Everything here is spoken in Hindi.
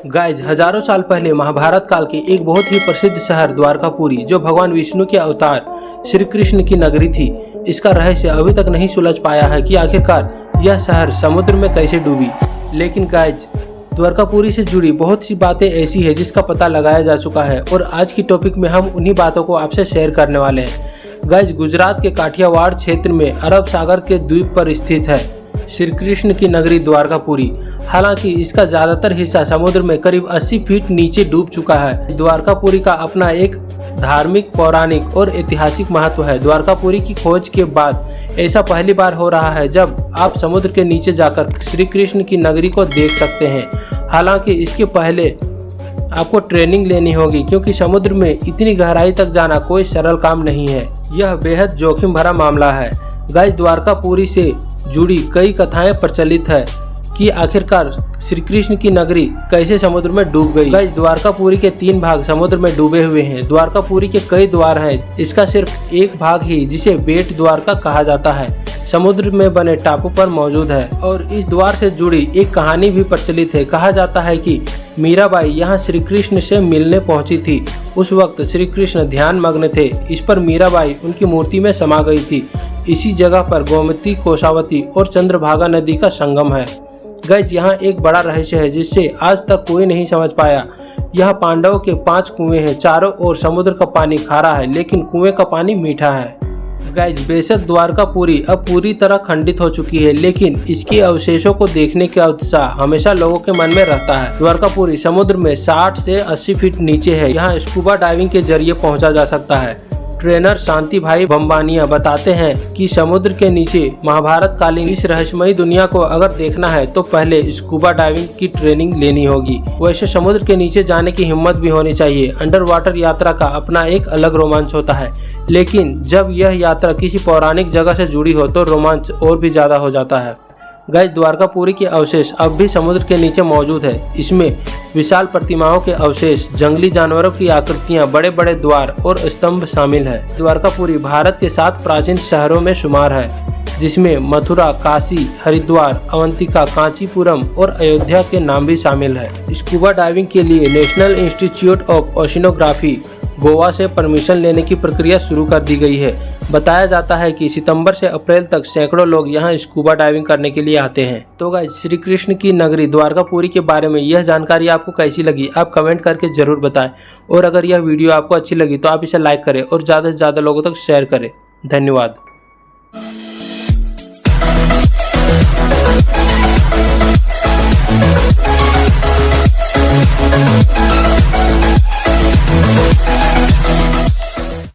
गाइज हजारों साल पहले महाभारत काल के एक बहुत ही प्रसिद्ध शहर द्वारकापुरी, जो भगवान विष्णु के अवतार श्री कृष्ण की नगरी थी, इसका रहस्य अभी तक नहीं सुलझ पाया है कि आखिरकार यह शहर समुद्र में कैसे डूबी। लेकिन गाइज द्वारकापुरी से जुड़ी बहुत सी बातें ऐसी है जिसका पता लगाया जा चुका है, और आज की टॉपिक में हम उन्हीं बातों को आपसे शेयर करने वाले हैं। गाइज गुजरात के काठियावाड़ क्षेत्र में अरब सागर के द्वीप पर स्थित है श्री कृष्ण की नगरी द्वारकापुरी। हालांकि इसका ज्यादातर हिस्सा समुद्र में करीब 80 फीट नीचे डूब चुका है। द्वारकापुरी का अपना एक धार्मिक, पौराणिक और ऐतिहासिक महत्व है। द्वारकापुरी की खोज के बाद ऐसा पहली बार हो रहा है जब आप समुद्र के नीचे जाकर श्री कृष्ण की नगरी को देख सकते हैं। हालांकि इसके पहले आपको ट्रेनिंग लेनी होगी, क्योंकि समुद्र में इतनी गहराई तक जाना कोई सरल काम नहीं है। यह बेहद जोखिम भरा मामला है। गाइस द्वारकापुरी से जुड़ी कई कथाएं प्रचलित है कि आखिरकार श्री कृष्ण की नगरी कैसे समुद्र में डूब गई। गाइस द्वारकापुरी के 3 भाग समुद्र में डूबे हुए हैं। द्वारकापुरी के कई द्वार हैं, इसका सिर्फ एक भाग ही, जिसे बेट द्वारका कहा जाता है, समुद्र में बने टापू पर मौजूद है। और इस द्वार से जुड़ी एक कहानी भी प्रचलित है। कहा जाता है कि मीराबाई यहाँ श्री कृष्ण से मिलने पहुंची थी। उस वक्त श्री कृष्ण ध्यान मग्न थे। इस पर मीराबाई उनकी मूर्ति में समा गई थी। इसी जगह पर गोमती, कोसावती और चंद्रभागा नदी का संगम है। गाइस यहाँ एक बड़ा रहस्य है जिससे आज तक कोई नहीं समझ पाया। यहाँ पांडवों के 5 कुएं हैं। चारों ओर समुद्र का पानी खारा है, लेकिन कुएं का पानी मीठा है। गाइस बेशक द्वारकापुरी अब पूरी तरह खंडित हो चुकी है, लेकिन इसके अवशेषों को देखने का उत्साह हमेशा लोगों के मन में रहता है। द्वारकापुरी समुद्र में 60 से 80 फीट नीचे है। यहाँ स्कूबा डाइविंग के जरिए पहुंचा जा सकता है। ट्रेनर शांति भाई बम्बानिया बताते हैं कि समुद्र के नीचे महाभारत कालीन इस रहस्यमयी दुनिया को अगर देखना है तो पहले स्कूबा डाइविंग की ट्रेनिंग लेनी होगी। वैसे समुद्र के नीचे जाने की हिम्मत भी होनी चाहिए। अंडर वाटर यात्रा का अपना एक अलग रोमांच होता है, लेकिन जब यह यात्रा किसी पौराणिक जगह से जुड़ी हो तो रोमांच और भी ज्यादा हो जाता है। गाइस द्वारकापुरी के अवशेष अब भी समुद्र के नीचे मौजूद है। इसमें विशाल प्रतिमाओं के अवशेष, जंगली जानवरों की आकृतियां, बड़े बड़े द्वार और स्तंभ शामिल है। द्वारकापुरी भारत के 7 प्राचीन शहरों में शुमार है, जिसमें मथुरा, काशी, हरिद्वार, अवंतिका, कांचीपुरम और अयोध्या के नाम भी शामिल है। स्कूबा डाइविंग के लिए national institute of oceanography Goa से परमिशन लेने की प्रक्रिया शुरू कर दी गई है। बताया जाता है कि सितंबर से अप्रैल तक सैकड़ों लोग यहां स्कूबा डाइविंग करने के लिए आते हैं। तो गाइस श्री कृष्ण की नगरी द्वारकापुरी के बारे में यह जानकारी आपको कैसी लगी, आप कमेंट करके जरूर बताएं। और अगर यह वीडियो आपको अच्छी लगी तो आप इसे लाइक करें और ज़्यादा से ज़्यादा लोगों तक शेयर करें। धन्यवाद।